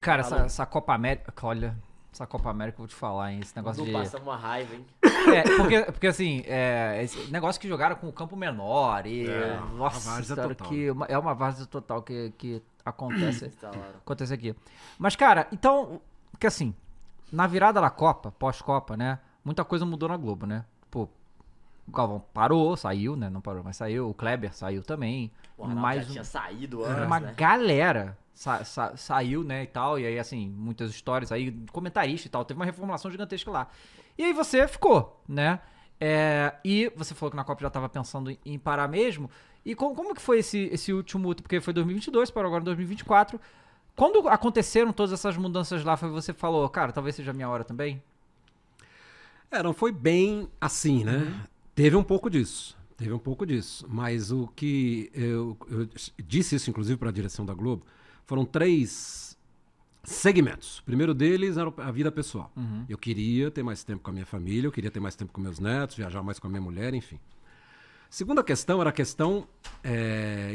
Cara, Maluco. essa Copa América, olha, essa Copa América eu vou te falar, hein, esse negócio Não de... passa uma raiva, hein? Porque assim, esse negócio que jogaram com o campo menor e... nossa uma várzea senhora, total, é uma várzea total que acontece, Instalaram. acontece aqui. Mas, cara, então, que assim, na virada da Copa, pós-Copa, né, muita coisa mudou na Globo, né? Pô, o Galvão parou, saiu, né, não parou, mas saiu, o Kleber saiu também, O Arnaldo mais já tinha saído antes, uma né? galera saiu, né, e tal, e aí, assim, muitas histórias aí, comentarista e tal, teve uma reformulação gigantesca lá. E aí você ficou, né, e você falou que na Copa já tava pensando em parar mesmo, e como que foi esse último, porque foi 2022, parou agora em 2024, quando aconteceram todas essas mudanças lá, você falou, cara, talvez seja a minha hora também? Não foi bem assim, né? Teve um pouco disso. Mas o que eu disse isso, inclusive, para a direção da Globo, foram 3 segmentos. O primeiro deles era a vida pessoal. Eu queria ter mais tempo com a minha família, eu queria ter mais tempo com meus netos, viajar mais com a minha mulher, enfim. Segunda questão era a questão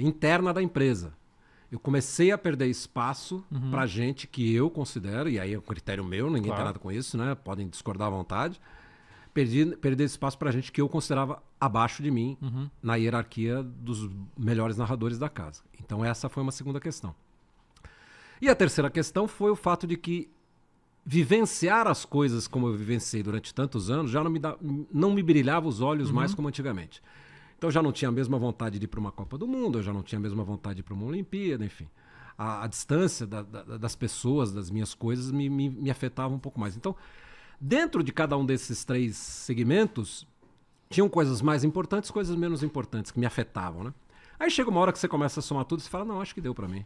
interna da empresa. Eu comecei a perder espaço para gente que eu considero, e aí é um critério meu, ninguém tem nada com isso, né? Podem discordar à vontade. Perder espaço para gente que eu considerava abaixo de mim na hierarquia dos melhores narradores da casa. Então essa foi uma segunda questão. E a terceira questão foi o fato de que vivenciar as coisas como eu vivenciei durante tantos anos já não me brilhava os olhos mais como antigamente. Então eu já não tinha a mesma vontade de ir para uma Copa do Mundo, eu já não tinha a mesma vontade de ir para uma Olimpíada, enfim. A distância das pessoas, das minhas coisas, me afetava um pouco mais. Então, dentro de cada um desses 3 segmentos, tinham coisas mais importantes, coisas menos importantes, que me afetavam, né? Aí chega uma hora que você começa a somar tudo e você fala, não, acho que deu pra mim.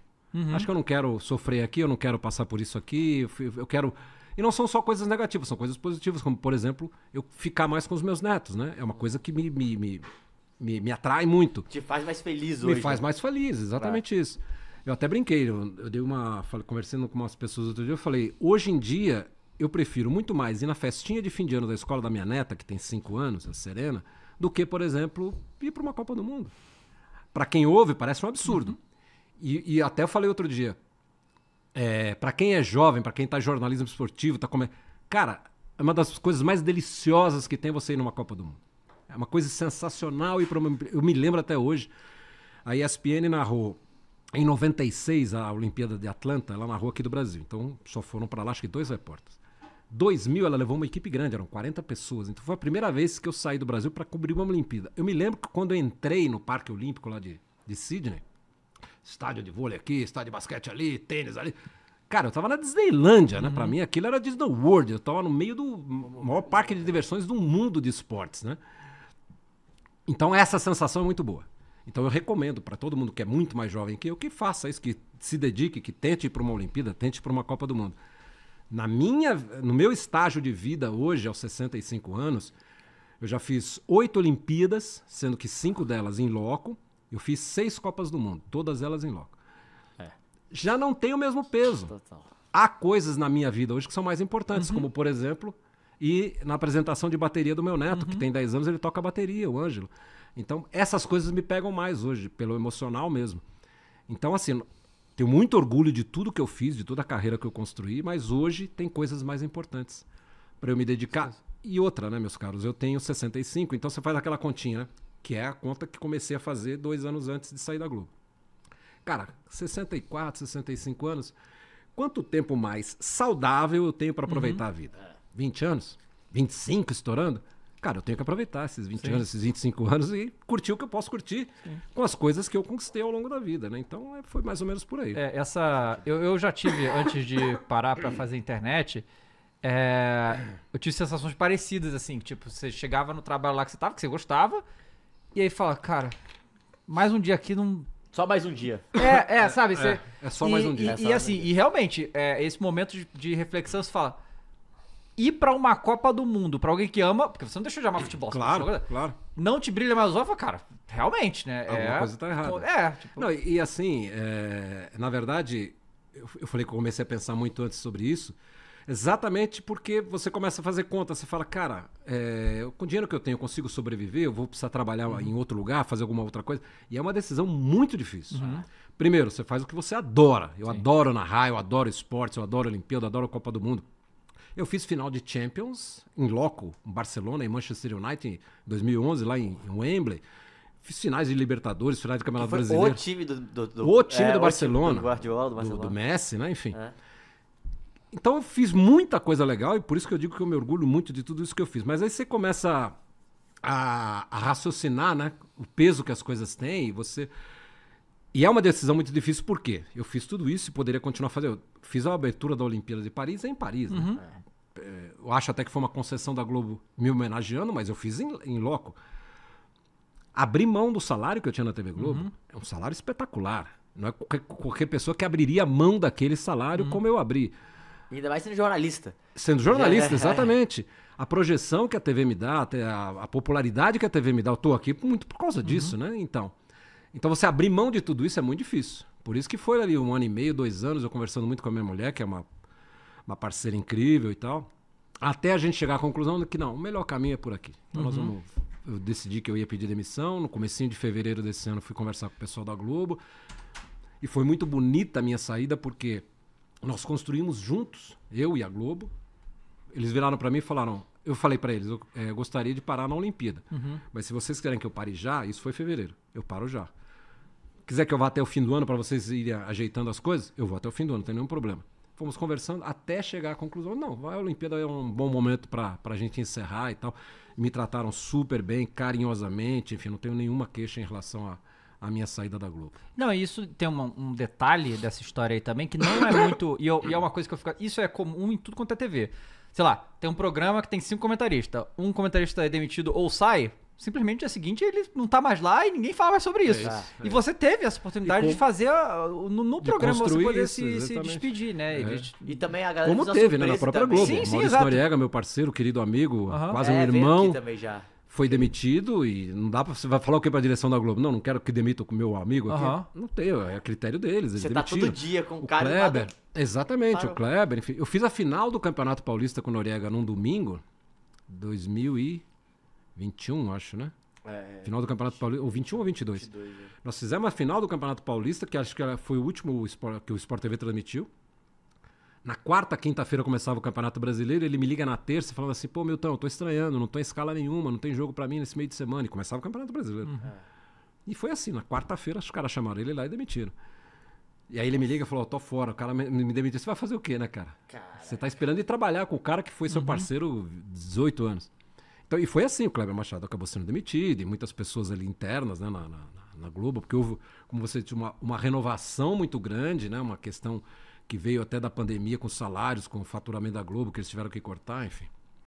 Acho que eu não quero sofrer aqui, eu não quero passar por isso aqui, eu quero... E não são só coisas negativas, são coisas positivas, como, por exemplo, eu ficar mais com os meus netos, né? É uma coisa que me atrai muito. Te faz mais feliz hoje. Me faz né? mais feliz, exatamente isso. Eu até brinquei, eu dei conversando com umas pessoas outro dia, eu falei, hoje em dia... eu prefiro muito mais ir na festinha de fim de ano da escola da minha neta, que tem 5 anos, a Serena, do que, por exemplo, ir para uma Copa do Mundo. Para quem ouve, parece um absurdo. E até eu falei outro dia, para quem é jovem, para quem tá em jornalismo esportivo, cara, é uma das coisas mais deliciosas que tem você ir numa Copa do Mundo. É uma coisa sensacional e eu me lembro até hoje, a ESPN narrou em 96 a Olimpíada de Atlanta, ela narrou aqui do Brasil. Então só foram para lá, acho que 2 repórteres. 2000 ela levou uma equipe grande, eram 40 pessoas. Então foi a primeira vez que eu saí do Brasil para cobrir uma Olimpíada. Eu me lembro que quando eu entrei no Parque Olímpico lá de Sydney, estádio de vôlei aqui, estádio de basquete ali, tênis ali. Cara, eu tava na Disneylândia, né? Pra mim aquilo era Disney World. Eu tava no meio do maior parque de diversões do mundo de esportes, né? Então essa sensação é muito boa. Então eu recomendo para todo mundo que é muito mais jovem que eu, que faça isso, que se dedique, que tente ir para uma Olimpíada, tente ir para uma Copa do Mundo. No meu estágio de vida hoje, aos 65 anos, eu já fiz 8 Olimpíadas, sendo que 5 delas em loco. Eu fiz 6 Copas do Mundo, todas elas em loco. Já não tem o mesmo peso. Total. Há coisas na minha vida hoje que são mais importantes, como, por exemplo, ir na apresentação de bateria do meu neto, que tem 10 anos, ele toca bateria, o Ângelo. Então, essas coisas me pegam mais hoje, pelo emocional mesmo. Então, assim, tenho muito orgulho de tudo que eu fiz, de toda a carreira que eu construí, mas hoje tem coisas mais importantes para eu me dedicar. E outra, né, meus caros, eu tenho 65, então você faz aquela continha, né? Que é a conta que comecei a fazer 2 anos antes de sair da Globo. Cara, 64, 65 anos, quanto tempo mais saudável eu tenho para aproveitar a vida? 20 anos? 25 estourando? Cara, eu tenho que aproveitar esses 20 anos, esses 25 anos e curtir o que eu posso curtir com as coisas que eu conquistei ao longo da vida, né? Então, foi mais ou menos por aí. Eu já tive, antes de parar pra fazer internet, eu tive sensações parecidas, assim, tipo, você chegava no trabalho lá que você gostava, e aí fala, cara, mais um dia aqui não... Só mais um dia. Sabe? É só mais um dia. E assim, e realmente, esse momento de reflexão, você fala, ir pra uma Copa do Mundo, pra alguém que ama, porque você não deixou de amar futebol. Claro. Não te brilha mais os olhos, fala, cara, realmente, né? Alguma coisa tá errada. Tipo... Não, e assim, na verdade, eu falei que eu comecei a pensar muito antes sobre isso, Exatamente porque você começa a fazer conta, você fala, cara, com o dinheiro que eu tenho eu consigo sobreviver, eu vou precisar trabalhar em outro lugar, fazer alguma outra coisa. E é uma decisão muito difícil. Primeiro, você faz o que você adora. Eu adoro narrar, eu adoro esportes, eu adoro Olimpíada, eu adoro a Copa do Mundo. Eu fiz final de Champions em loco, em Barcelona, em Manchester United, em 2011, lá em Wembley. Fiz finais de Libertadores, finais de Campeonato Foi Brasileiro. o time do O time do o Barcelona. do Guardiola, do Barcelona. Do Messi, né? Enfim. É. Então eu fiz muita coisa legal e por isso que eu digo que eu me orgulho muito de tudo isso que eu fiz. Mas aí você começa a raciocinar, né? O peso que as coisas têm e você... E é uma decisão muito difícil porque eu fiz tudo isso e poderia continuar fazendo. Eu fiz a abertura da Olimpíada de Paris em Paris, né? Eu acho até que foi uma concessão da Globo me homenageando, mas eu fiz em loco. Abrir mão do salário que eu tinha na TV Globo é um salário espetacular. Não é qualquer pessoa que abriria a mão daquele salário como eu abri. Ainda mais sendo jornalista. Sendo jornalista, exatamente. A projeção que a TV me dá, a popularidade que a TV me dá, eu tô aqui muito por causa disso, né? Então você abrir mão de tudo isso é muito difícil. Por isso que foi ali 1 ano e meio, 2 anos, eu conversando muito com a minha mulher, que é uma parceira incrível e tal, até a gente chegar à conclusão de que não, o melhor caminho é por aqui. Então eu decidi que eu ia pedir demissão, no comecinho de fevereiro desse ano fui conversar com o pessoal da Globo, e foi muito bonita a minha saída, porque nós construímos juntos, eu e a Globo. Eles viraram para mim e falaram, eu falei para eles, eu gostaria de parar na Olimpíada, mas se vocês querem que eu pare já, isso foi em fevereiro, eu paro já. Quiser que eu vá até o fim do ano para vocês irem ajeitando as coisas, eu vou até o fim do ano, não tem nenhum problema. Fomos conversando até chegar à conclusão, não, a Olimpíada é um bom momento para a gente encerrar e tal. Me trataram super bem, carinhosamente, enfim, não tenho nenhuma queixa em relação à minha saída da Globo. Não, e isso tem um detalhe dessa história aí também, que não é muito... e é uma coisa que eu fico... Isso é comum em tudo quanto é TV. Sei lá, tem um programa que tem 5 comentaristas. Um comentarista é demitido ou sai... Simplesmente no dia seguinte ele não tá mais lá e ninguém fala mais sobre isso. E você teve essa oportunidade de fazer no programa você poder se despedir, né? E também a galera como teve, né? Na própria Globo. Sim, Maurício exato. Noriega, meu parceiro, querido amigo, quase um veio irmão, aqui também já. foi demitido e não dá pra... Você vai falar o que pra direção da Globo? Não quero que demita o meu amigo aqui. Não tem, é critério deles, eles Você demitiram. tá todo dia com o cara... Kleber, exatamente, Parou. o Kleber, enfim. Eu fiz a final do Campeonato Paulista com o Noriega num domingo, 2021, acho, né? Final do Campeonato Paulista, ou 21 ou 22. Nós fizemos a final do Campeonato Paulista, que acho que foi o último que o Sport TV transmitiu. Na quarta, quinta-feira começava o Campeonato Brasileiro, ele me liga na terça falando assim, pô, Milton, eu tô estranhando, não tô em escala nenhuma, não tem jogo pra mim nesse meio de semana. E começava o Campeonato Brasileiro. E foi assim, na quarta-feira os caras chamaram ele lá e demitiram. E aí ele me liga e falou, tô fora, o cara me demitiu. Você vai fazer o quê, né, cara? Você tá esperando ir trabalhar com o cara que foi seu parceiro 18 anos. Então, e foi assim, o Kleber Machado acabou sendo demitido, e muitas pessoas ali internas, né, na Globo, porque houve, como você disse, uma renovação muito grande, né, uma questão que veio até da pandemia com os salários, com o faturamento da Globo, que eles tiveram que cortar, enfim.